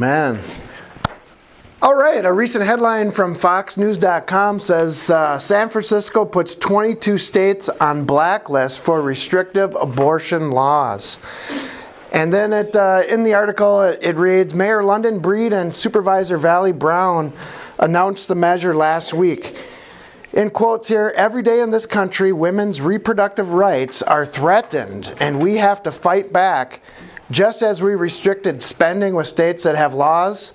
Amen. All right, a recent headline from FoxNews.com says San Francisco puts 22 states on blacklist for restrictive abortion laws. And then in the article it reads, Mayor London Breed and Supervisor Valley Brown announced the measure last week. In quotes here, every day in this country, women's reproductive rights are threatened, and we have to fight back, just as we restricted spending with states that have laws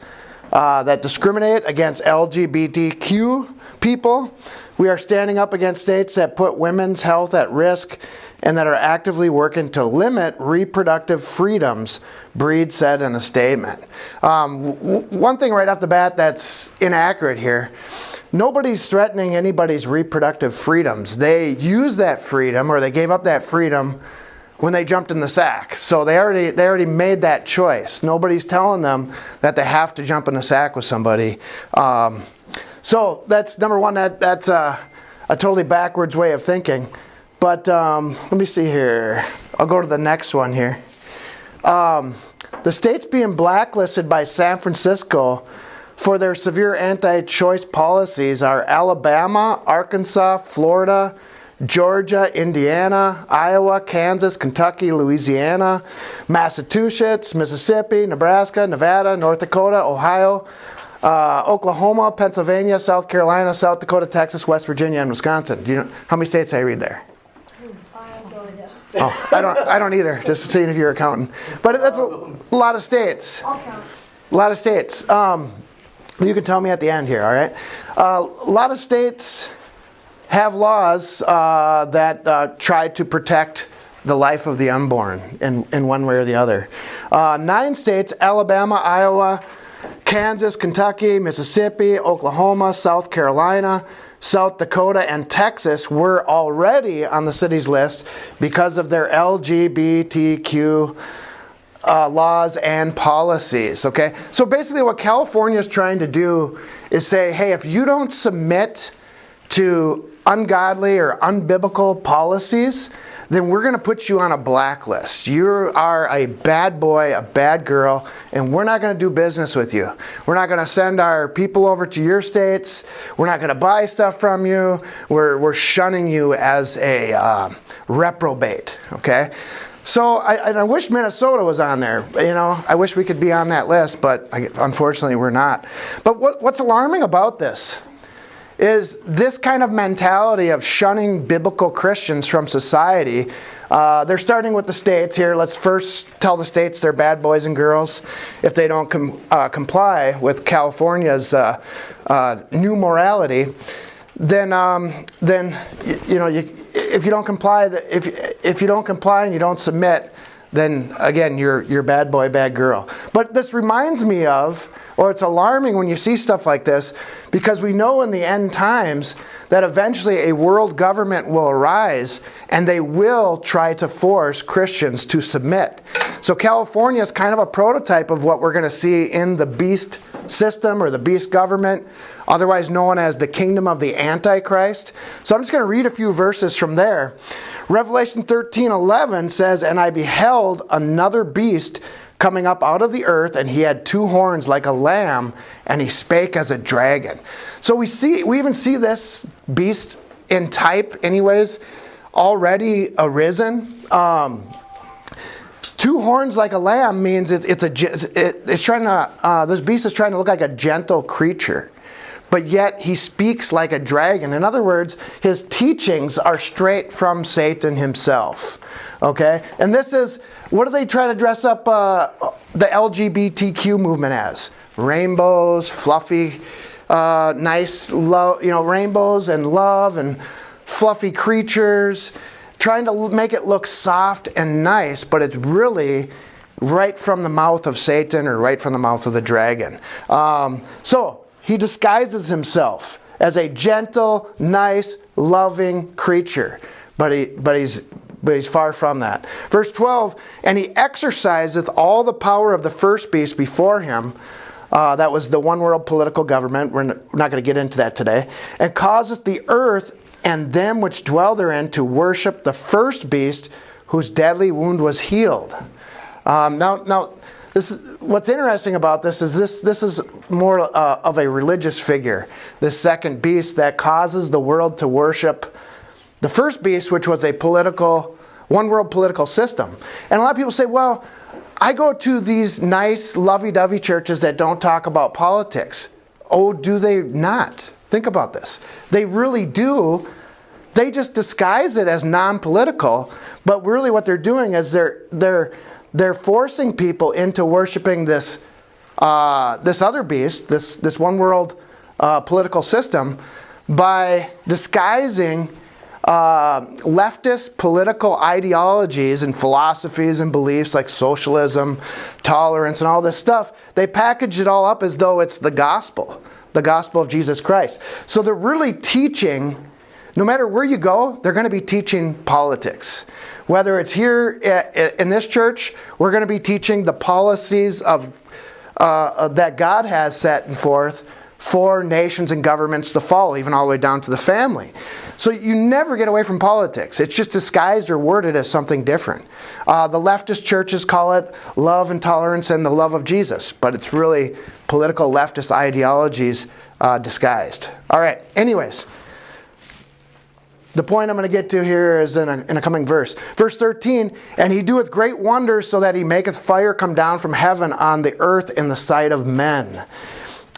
that discriminate against LGBTQ people. We are standing up against states that put women's health at risk and that are actively working to limit reproductive freedoms, Breed said in a statement. One thing right off the bat that's inaccurate here, nobody's threatening anybody's reproductive freedoms. They use that freedom, or they gave up that freedom when they jumped in the sack. So they already made that choice. Nobody's telling them that they have to jump in the sack with somebody. So that's number one. That's a totally backwards way of thinking. But let me see here. I'll go to the next one here. The states being blacklisted by San Francisco for their severe anti-choice policies are Alabama, Arkansas, Florida, Georgia, Indiana, Iowa, Kansas, Kentucky, Louisiana, Massachusetts, Mississippi, Nebraska, Nevada, North Dakota, Ohio, Oklahoma, Pennsylvania, South Carolina, South Dakota, Texas, West Virginia, and Wisconsin. Do you know how many states I read there? Oh, I don't either. Just seeing if you're accounting. But that's a lot of states. I'll count. A lot of states. You can tell me at the end here, all right? A lot of states have laws that try to protect the life of the unborn in one way or the other. 9 states, Alabama, Iowa, Kansas, Kentucky, Mississippi, Oklahoma, South Carolina, South Dakota, and Texas were already on the city's list because of their LGBTQ laws and policies, okay? So basically what California is trying to do is say, hey, if you don't submit to ungodly or unbiblical policies, then we're going to put you on a blacklist. You are a bad boy, a bad girl, and we're not going to do business with you. We're not going to send our people over to your states. We're not going to buy stuff from you. We're shunning you as a reprobate, okay? So I wish Minnesota was on there. You know, I wish we could be on that list, but unfortunately we're not. But what's alarming about this is this kind of mentality of shunning biblical Christians from society. They're starting with the states here. Let's first tell the states they're bad boys and girls if they don't comply with California's new morality. Then you know, if you don't comply, if you don't comply and you don't submit, then again you're bad boy, bad girl. But this reminds me of, or it's alarming when you see stuff like this, because we know in the end times that eventually a world government will arise and they will try to force Christians to submit. So California is kind of a prototype of what we're going to see in the beast system or the beast government, otherwise known as the kingdom of the Antichrist. So I'm just going to read a few verses from there. Revelation 13:11 says, "And I beheld another beast coming up out of the earth, and he had 2 horns like a lamb, and he spake as a dragon." So we even see this beast in type anyways already arisen. 2 horns like a lamb means it's trying to this beast is trying to look like a gentle creature, but yet he speaks like a dragon. In other words, his teachings are straight from Satan himself. Okay? And this is, what do they try to dress up the LGBTQ movement as? Rainbows, fluffy, nice, rainbows and love and fluffy creatures, trying to make it look soft and nice, but it's really right from the mouth of Satan or right from the mouth of the dragon. So he disguises himself as a gentle, nice, loving creature, but he's far from that. Verse 12, "And he exerciseth all the power of the first beast before him." That was the one world political government. We're not going to get into that today. "And causeth the earth and them which dwell therein to worship the first beast, whose deadly wound was healed." Now, what's interesting about this is more of a religious figure, this second beast that causes the world to worship the first beast, which was a one world political system. And a lot of people say, well, I go to these nice lovey-dovey churches that don't talk about politics. Oh, do they not? Think about this. They really do. They just disguise it as non-political, but really what they're doing is they're forcing people into worshiping this other beast, this one world political system, by disguising leftist political ideologies and philosophies and beliefs like socialism, tolerance, and all this stuff. They package it all up as though it's the gospel of Jesus Christ. So they're really teaching, no matter where you go, they're going to be teaching politics. Whether it's here in this church, we're going to be teaching the policies of that God has set forth for nations and governments to follow, even all the way down to the family. So you never get away from politics. It's just disguised or worded as something different. The leftist churches call it love and tolerance and the love of Jesus, but it's really political leftist ideologies disguised. All right, anyways. The point I'm going to get to here is in a coming verse. Verse 13, and he doeth great wonders so that he maketh fire come down from heaven on the earth in the sight of men.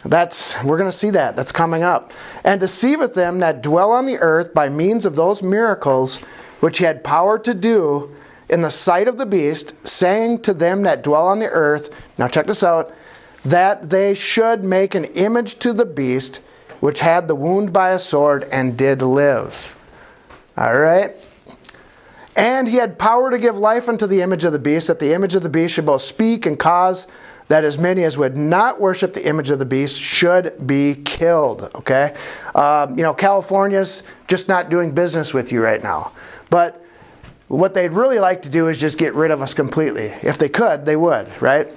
We're going to see that. That's coming up. And deceiveth them that dwell on the earth by means of those miracles which he had power to do in the sight of the beast, saying to them that dwell on the earth, now check this out, that they should make an image to the beast which had the wound by a sword and did live. All right. And he had power to give life unto the image of the beast, that the image of the beast should both speak and cause that as many as would not worship the image of the beast should be killed. Okay? California's just not doing business with you right now. But what they'd really like to do is just get rid of us completely. If they could, they would, right?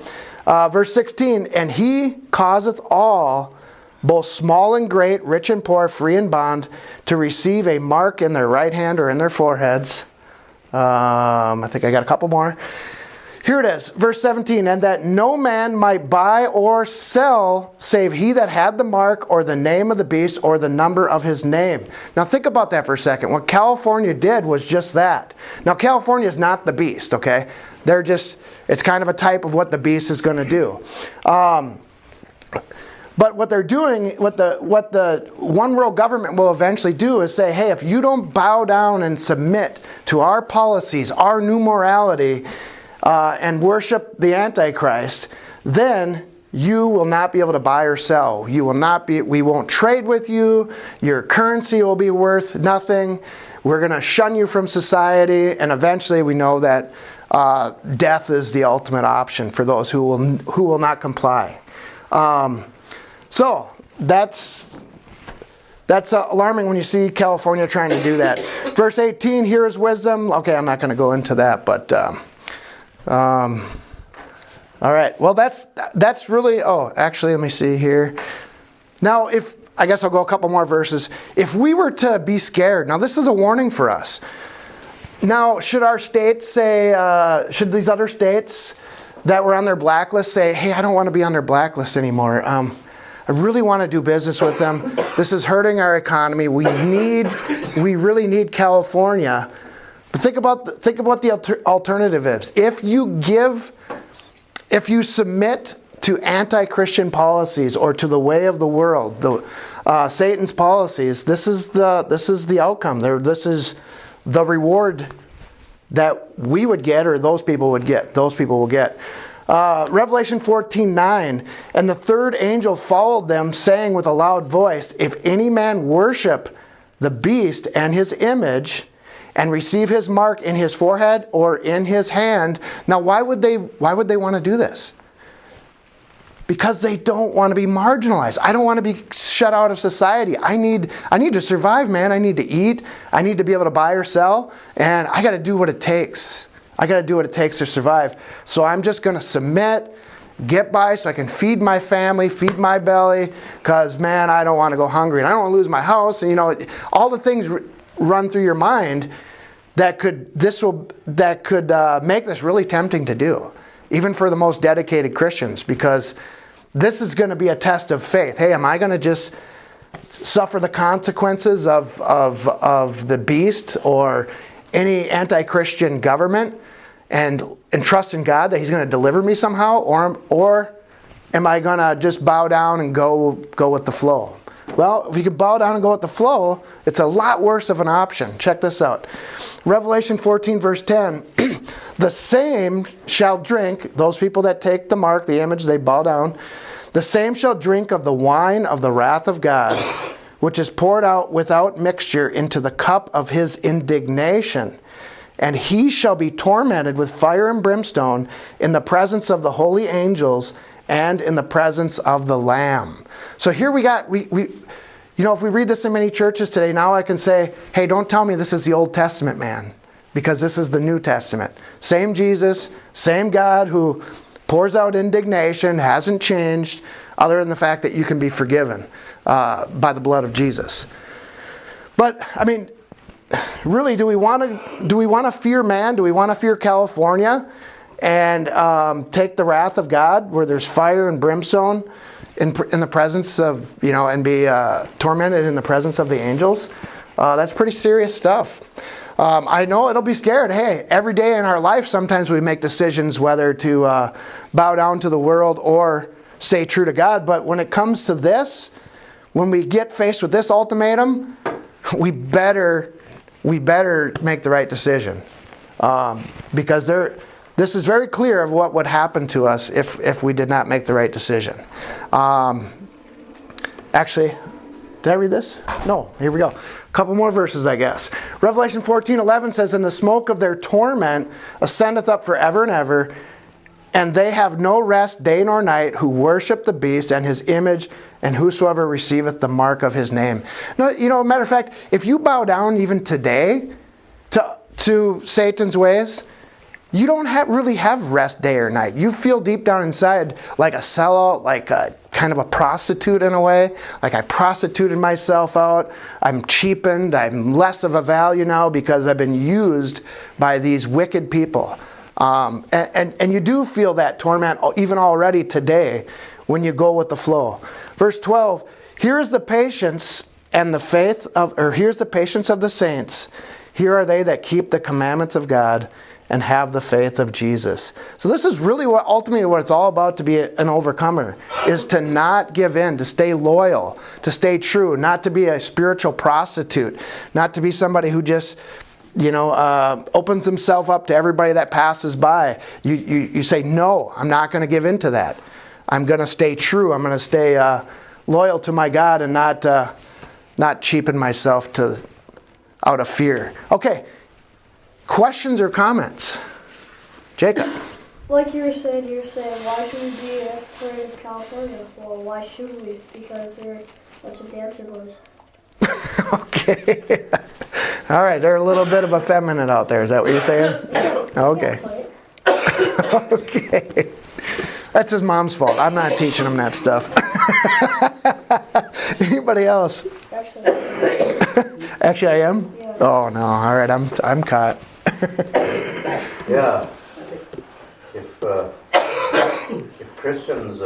Verse 16, and he causeth all, both small and great, rich and poor, free and bond, to receive a mark in their right hand or in their foreheads. I think I got a couple more. Here it is, verse 17, and that no man might buy or sell save he that had the mark or the name of the beast or the number of his name. Now think about that for a second. What California did was just that. Now California is not the beast, okay? It's kind of a type of what the beast is going to do. But what they're doing, what the one world government will eventually do is say, hey, if you don't bow down and submit to our policies, our new morality, and worship the Antichrist, then you will not be able to buy or sell. We won't trade with you. Your currency will be worth nothing. We're going to shun you from society. And eventually we know that death is the ultimate option for those who will not comply. So that's alarming when you see California trying to do that. Verse 18, here is wisdom. Okay, I'm not going to go into that, but all right. Well, that's really. Oh, actually, let me see here. Now, I guess I'll go a couple more verses. If we were to be scared, now this is a warning for us. Now, should our states say? Should these other states that were on their blacklist say, "Hey, I don't want to be on their blacklist anymore. I really want to do business with them. This is hurting our economy. We really need California." But think about the alternative is. If you submit to anti-Christian policies or to the way of the world, Satan's policies, this is the outcome. This is the reward that we would get, or those people would get. Those people will get. Revelation 14:9, and the third angel followed them, saying with a loud voice, if any man worship the beast and his image, and receive his mark in his forehead or in his hand. Now, why would they want to do this? Because they don't want to be marginalized. I don't want to be shut out of society. I need to survive, man. I need to eat. I need to be able to buy or sell, and I got to do what it takes. I got to do what it takes to survive. So I'm just going to submit, get by so I can feed my family, feed my belly, because, man, I don't want to go hungry, and I don't want to lose my house, and all the things run through your mind that could make this really tempting to do even for the most dedicated Christians, because this is going to be a test of faith. Hey, am I going to just suffer the consequences of the beast or any anti-Christian government and trust in God that He's going to deliver me somehow, or am I going to just bow down and go with the flow? Well, if you could bow down and go with the flow, it's a lot worse of an option. Check this out. Revelation 14 verse 10, the same shall drink, those people that take the mark, the image, they bow down, the same shall drink of the wine of the wrath of God, which is poured out without mixture into the cup of His indignation. And he shall be tormented with fire and brimstone in the presence of the holy angels and in the presence of the Lamb. So here we if we read this in many churches today, now I can say, hey, don't tell me this is the Old Testament, man, because this is the New Testament. Same Jesus, same God who pours out indignation, hasn't changed, other than the fact that you can be forgiven by the blood of Jesus. But, I mean, really, do we want to fear man? Do we want to fear California and take the wrath of God where there's fire and brimstone in the presence of, and be tormented in the presence of the angels? That's pretty serious stuff. I know it'll be scared. Hey, every day in our life, sometimes we make decisions whether to bow down to the world or stay true to God. But when it comes to this, when we get faced with this ultimatum, we better make the right decision, because this is very clear of what would happen to us if we did not make the right decision. Actually, did I read this? No. Here we go. A couple more verses, I guess. Revelation 14:11 says, "And the smoke of their torment ascendeth up forever and ever, and they have no rest day nor night, who worship the beast and his image, and whosoever receiveth the mark of his name." No, matter of fact, if you bow down even today to Satan's ways, you don't really have rest day or night. You feel deep down inside like a sellout, like a kind of a prostitute in a way. Like I prostituted myself out. I'm cheapened. I'm less of a value now because I've been used by these wicked people. And you do feel that torment even already today when you go with the flow. Verse 12, here's the patience of the saints. Here are they that keep the commandments of God and have the faith of Jesus. So this is really ultimately what it's all about, to be an overcomer, is to not give in, to stay loyal, to stay true, not to be a spiritual prostitute, not to be somebody who just opens himself up to everybody that passes by. You say, no, I'm not going to give in to that. I'm going to stay true. I'm going to stay loyal to my God and not cheapen myself out of fear. Okay, questions or comments? Jacob. Like you're saying, why should we be afraid of California? Well, why should we? Because they're a bunch of dancer boys. Okay. All right, they're a little bit of effeminate out there. Is that what you're saying? Okay. Okay. That's his mom's fault. I'm not teaching him that stuff. Anybody else? Actually, I am? Yeah. Oh, no. All right, I'm caught. Yeah. If Christians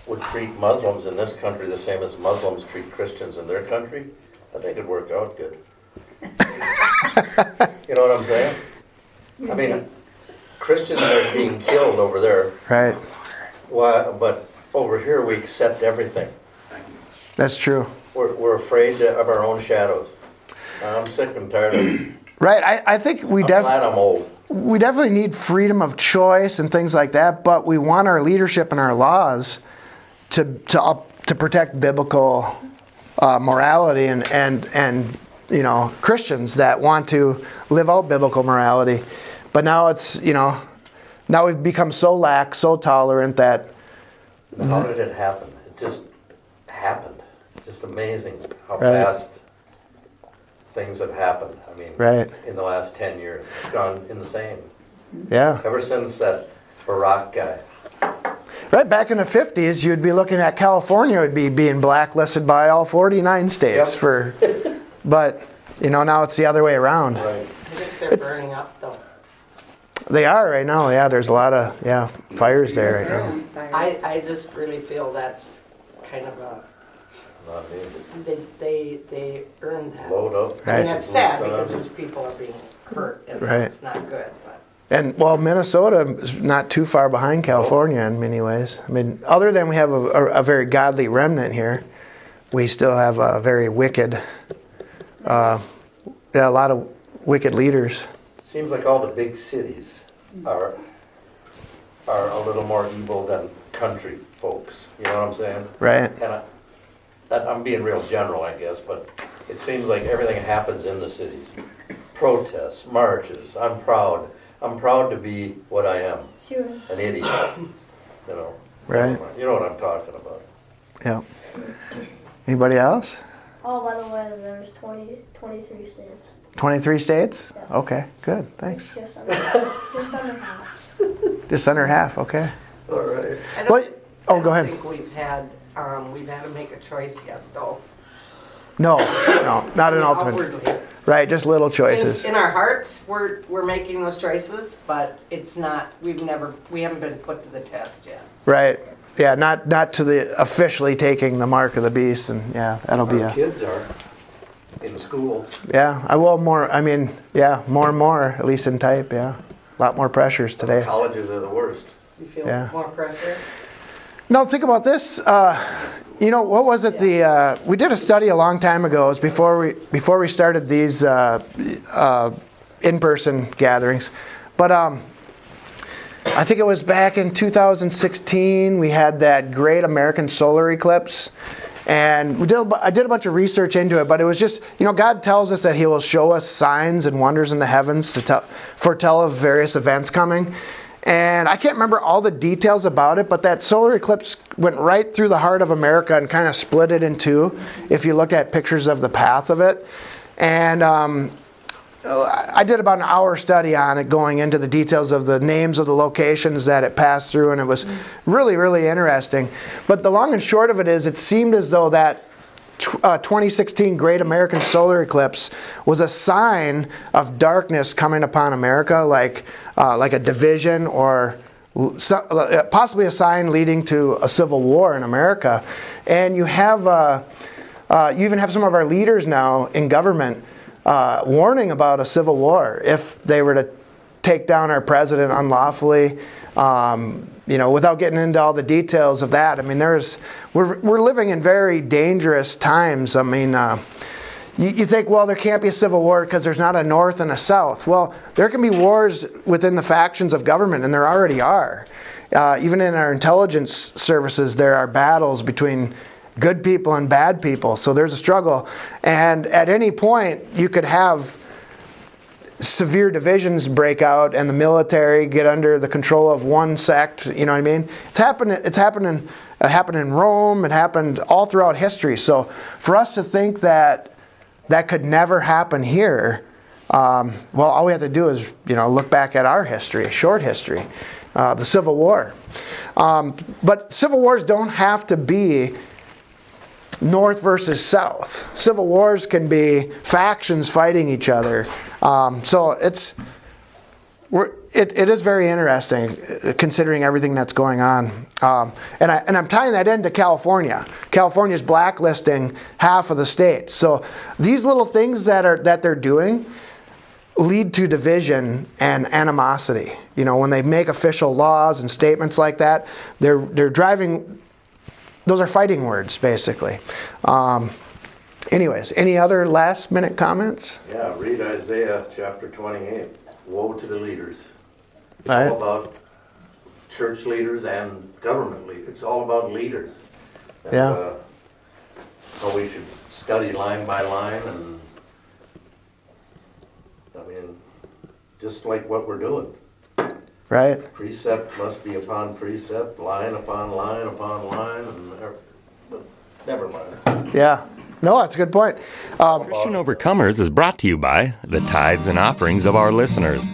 would treat Muslims in this country the same as Muslims treat Christians in their country, I think it'd work out good. You know what I'm saying? I mean, Christians are being killed over there. Right. Why? But over here we accept everything. That's true. We're afraid of our own shadows. I'm sick and tired of it. Right. I think I'm glad I'm old. We definitely need freedom of choice and things like that, but we want our leadership and our laws to protect biblical morality and Christians that want to live out biblical morality. But now now we've become so lax, so tolerant that... How did it happen? It just happened. It's just amazing how fast things have happened. I mean, in the last 10 years. It's gone insane. Yeah. Ever since that Barack guy. Right, back in the 50s, you'd be looking at California would be being blacklisted by all 49 states for... But, now it's the other way around. Right. I think they're burning up, though. They are right now. Yeah, there's a lot of fires there right now. I just really feel that's kind of they earned that. Load up. I mean, it's sad because those people are being hurt, and it's not good. But. And well, Minnesota is not too far behind California in many ways. I mean, other than we have a very godly remnant here, we still have a very wicked, a lot of wicked leaders. Seems like all the big cities are a little more evil than country folks. You know what I'm saying? Right. And I'm being real general, I guess, but it seems like everything happens in the cities. Protests, marches. I'm proud to be what I am. Sure. An idiot. You know. Right. You know what I'm talking about. Yeah. Anybody else? Oh, by the way, there's 23 states. 23 states? Yeah. Okay, good. Thanks. Just under half. Just under half, okay. All right. Go ahead. I don't think we've had to make a choice yet, though. No, not an ultimate. Outwardly. Right, just little choices. In our hearts, we're making those choices, but it's not. We haven't been put to the test yet. Right. Yeah, not to the officially taking the mark of the beast, and that'll be Our kids are in school. Yeah, I will more. I mean, more and more, at least in type. Yeah, a lot more pressures today. Colleges are the worst. You feel more pressure? No, think about this. What was it? We did a study a long time ago. It was before we started these in-person gatherings, but I think it was back in 2016. We had that great American solar eclipse, and I did a bunch of research into it. But it was just, God tells us that He will show us signs and wonders in the heavens to foretell of various events coming. And I can't remember all the details about it, but that solar eclipse went right through the heart of America and kind of split it in two, if you look at pictures of the path of it. And I did about an hour study on it, going into the details of the names of the locations that it passed through, and it was really, really interesting. But the long and short of it is, it seemed as though that 2016 Great American Solar Eclipse was a sign of darkness coming upon America, like a division, or possibly a sign leading to a civil war in America. And you even have some of our leaders now in government warning about a civil war if they were to take down our president unlawfully. Without getting into all the details of that, I mean, we're living in very dangerous times. I mean, you think, well, there can't be a civil war because there's not a North and a South. Well, there can be wars within the factions of government, and there already are. Even in our intelligence services, there are battles between good people and bad people. So there's a struggle, and at any point, you could have severe divisions break out and the military get under the control of one sect. You know what I mean? It happened in Rome. It happened all throughout history. So for us to think that could never happen here, all we have to do is look back at our history, a short history, the Civil War. But civil wars don't have to be North versus South. Civil wars can be factions fighting each other. So it is very interesting considering everything that's going on. And I'm tying that into California. California's blacklisting half of the states. So these little things that they're doing lead to division and animosity. When they make official laws and statements like that, they're driving. Those are fighting words, basically. Anyways, any other last minute comments? Yeah, read Isaiah chapter 28. Woe to the leaders. It's all all about church leaders and government leaders. It's all about leaders. And, how we should study line by line, and just like what we're doing. Right. Precept must be upon precept, line upon line upon line, but never mind. Yeah. No, that's a good point. Christian Overcomers is brought to you by the tithes and offerings of our listeners.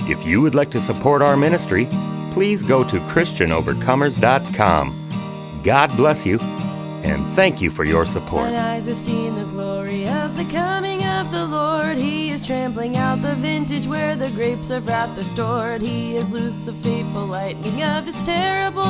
If you would like to support our ministry, please go to ChristianOvercomers.com. God bless you, and thank you for your support. Mine eyes have seen the glory of the coming of the Lord. He is is trampling out the vintage where the grapes of wrath are stored. He is loose the fateful lightning of his terrible